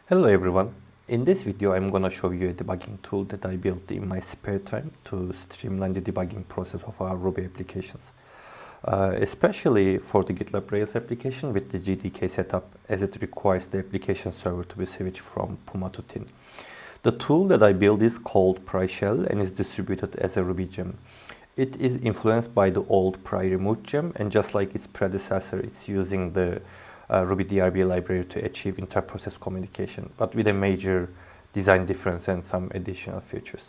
Hello everyone. In this video I'm gonna show you a debugging tool that I built in my spare time to streamline the debugging process of our Ruby applications. Especially for the GitLab Rails application with the GDK setup, as it requires the application server to be switched from Puma to Thin. The tool that I built is called pry-shell and is distributed as a Ruby gem. It is influenced by the old pry-remove gem, and just like its predecessor, it's using the Ruby DRB library to achieve inter-process communication, but with a major design difference and some additional features.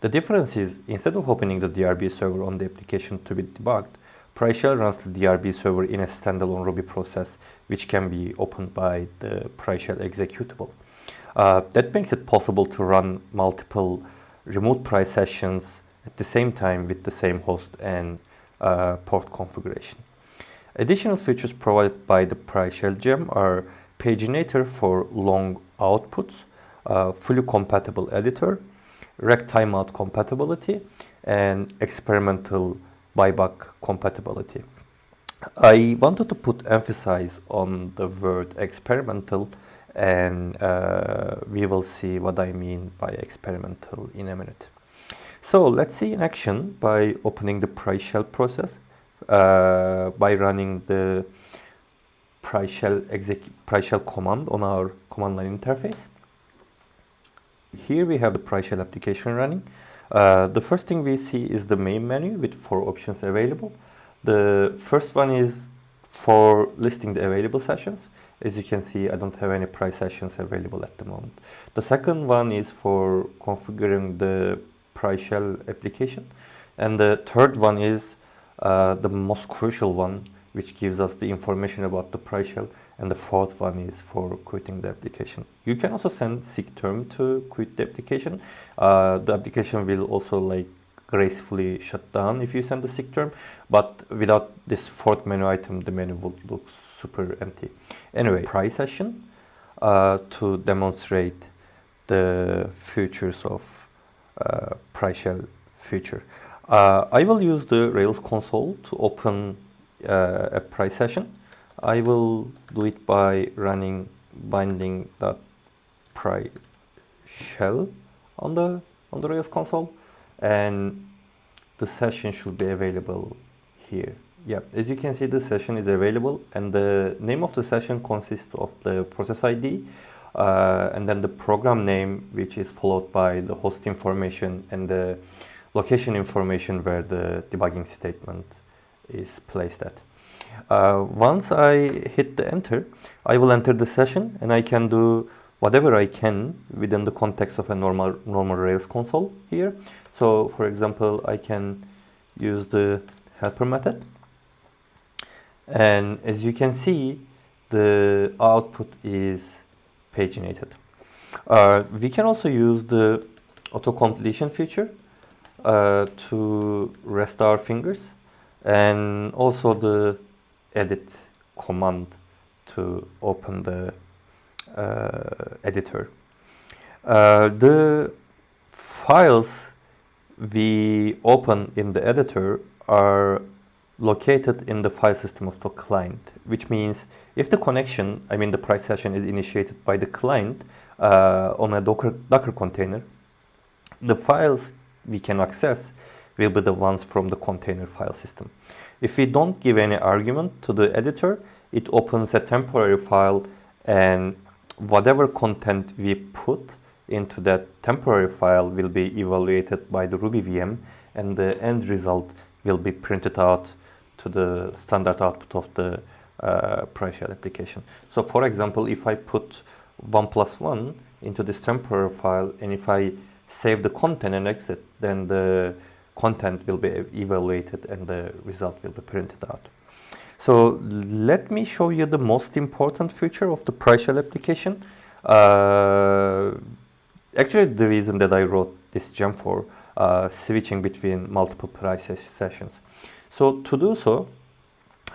The difference is, instead of opening the DRB server on the application to be debugged, pry-shell runs the DRB server in a standalone Ruby process, which can be opened by the pry-shell executable. That makes it possible to run multiple remote pry sessions at the same time with the same host and port configuration. Additional features provided by the pry-shell gem are paginator for long outputs, fully compatible editor, rec timeout compatibility, and experimental buyback compatibility. I wanted to put emphasis on the word experimental, and we will see what I mean by experimental in a minute. So let's see in action by opening the pry-shell process. By running the pry-shell command on our command line interface. Here we have the pry-shell application running. The first thing we see is the main menu with 4 options available. The first one is for listing the available sessions. As you can see, I don't have any pry sessions available at the moment. The second one is for configuring the pry-shell application. And the third one is the most crucial one, which gives us the information about the pry-shell, and the fourth one is for quitting the application. You can also send seek term to quit the application. The application will also gracefully shut down if you send the seek term, but without this fourth menu item, the menu would look super empty. Anyway, pry session to demonstrate the features of pry-shell feature. I will use the Rails console to open a pry session. I will do it by running binding.pry-shell on the Rails console, and the session should be available here. Yeah, as you can see, the session is available, and the name of the session consists of the process ID and then the program name, which is followed by the host information and the location information where the debugging statement is placed at. Once I hit the enter, I will enter the session, and I can do whatever I can within the context of a normal Rails console here. So for example, I can use the helper method, and as you can see, the output is paginated. We can also use the auto completion feature to rest our fingers, and also the edit command to open the editor. The files we open in the editor are located in the file system of the client, which means if the connection, the pry session, is initiated by the client on a Docker container, the files we can access will be the ones from the container file system. If we don't give any argument to the editor, it opens a temporary file, and whatever content we put into that temporary file will be evaluated by the Ruby VM, and the end result will be printed out to the standard output of the pry-shell application. So for example, if I put 1+1 into this temporary file, and if I save the content and exit, then the content will be evaluated and the result will be printed out. So let me show you the most important feature of the pry-shell application. Actually, the reason that I wrote this gem for switching between multiple pry sessions. So to do so,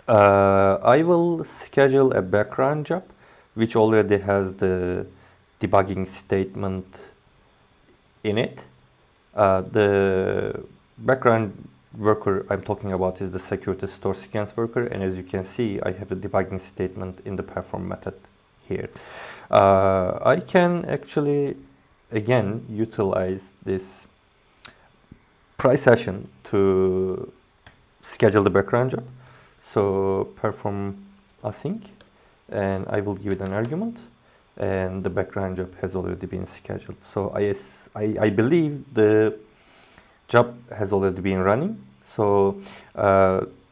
I will schedule a background job which already has the debugging statement in it. The background worker I'm talking about is the security store sequence worker, and as you can see, I have the debugging statement in the perform method here. I can actually again utilize this pry-session to schedule the background job. So perform async, and I will give it an argument, and the background job has already been scheduled. So I believe the job has already been running. So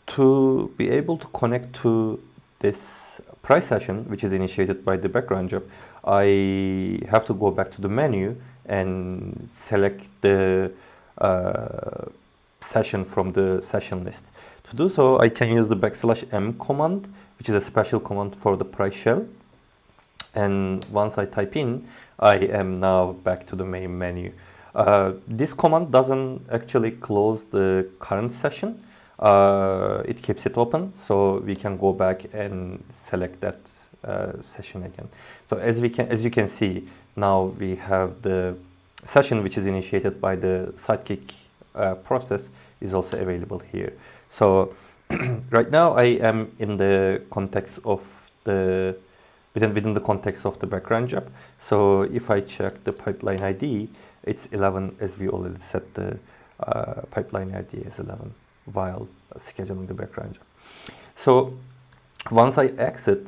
to be able to connect to this pry-session, which is initiated by the background job, I have to go back to the menu and select the session from the session list. To do so, I can use the \m command, which is a special command for the pry-shell. And once I type in, I am now back to the main menu. This command doesn't actually close the current session. It keeps it open, so we can go back and select that session again. So as you can see, now we have the session which is initiated by the sidekick process is also available here. So right now I am in the context of the within the context of the background job. So if I check the pipeline ID, it's 11, as we already set the pipeline ID as 11 while scheduling the background job. So once I exit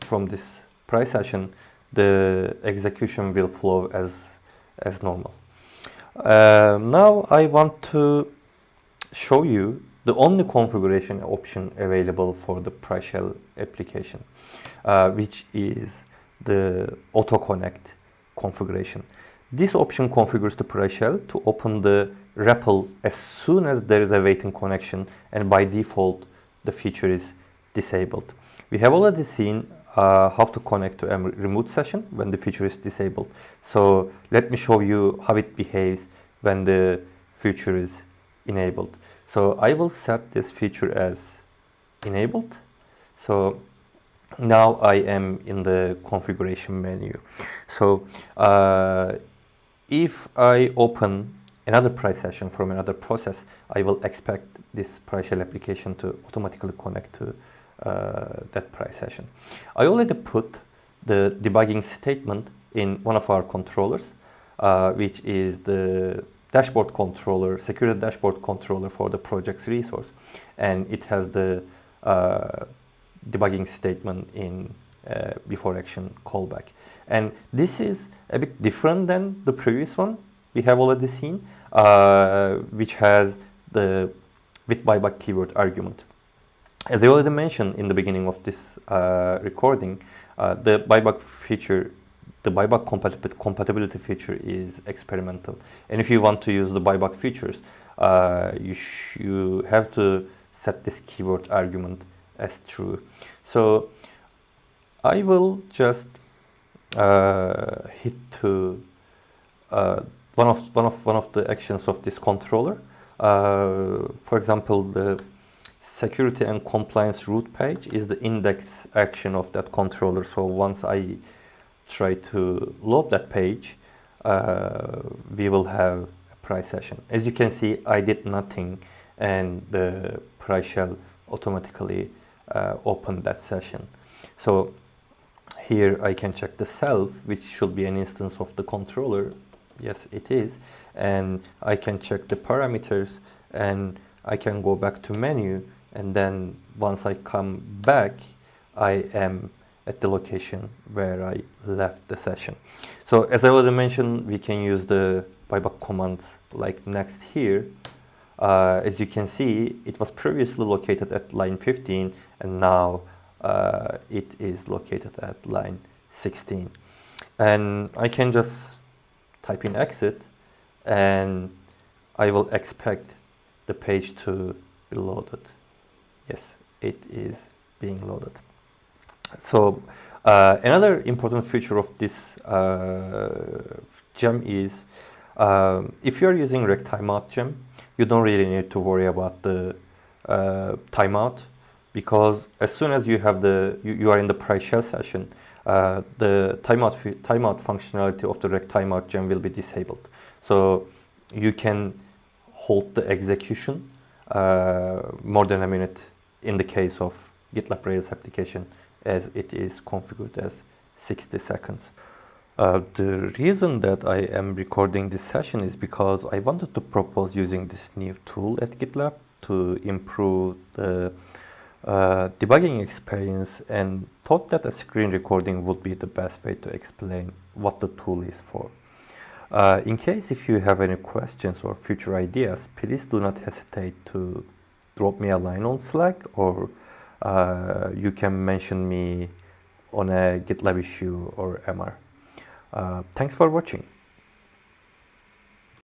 from this pry-session, the execution will flow as normal. Now I want to show you the only configuration option available for the pry-shell application, which is the auto-connect configuration. This option configures the pry-shell to open the REPL as soon as there is a waiting connection, and by default the feature is disabled. We have already seen how to connect to a remote session when the feature is disabled. So let me show you how it behaves when the feature is enabled. So I will set this feature as enabled. So now I am in the configuration menu. So if I open another pry-session from another process, I will expect this pry-shell application to automatically connect to that pry-session. I already put the debugging statement in one of our controllers, which is the dashboard controller, security dashboard controller for the project's resource, and it has the debugging statement in before action callback. And this is a bit different than the previous one we have already seen, which has the with buyback keyword argument. As I already mentioned in the beginning of this recording, the buyback feature, the buyback compatibility feature is experimental. And if you want to use the buyback features, you have to set this keyword argument as true. So I will just hit to one of the actions of this controller. For example, the security and compliance root page is the index action of that controller. So once I try to load that page, we will have a pry-session. As you can see, I did nothing, and the pry-shell automatically opened that session. So here I can check the self, which should be an instance of the controller. Yes, it is. And I can check the parameters, and I can go back to menu, and then once I come back, I am at the location where I left the session. So as I already mentioned, we can use the buyback commands like next here. As you can see, it was previously located at line 15, and now it is located at line 16. And I can just type in exit, and I will expect the page to be loaded. Yes, it is being loaded. So another important feature of this gem is if you are using rec timeout gem, you don't really need to worry about the timeout, because as soon as you have you are in the pry-shell session, the timeout functionality of the rec timeout gem will be disabled. So you can hold the execution more than a minute in the case of GitLab Rails application, as it is configured as 60 seconds. The reason that I am recording this session is because I wanted to propose using this new tool at GitLab to improve the debugging experience, and thought that a screen recording would be the best way to explain what the tool is for. In case if you have any questions or future ideas, please do not hesitate to drop me a line on Slack, or you can mention me on a GitLab issue or MR. Thanks for watching.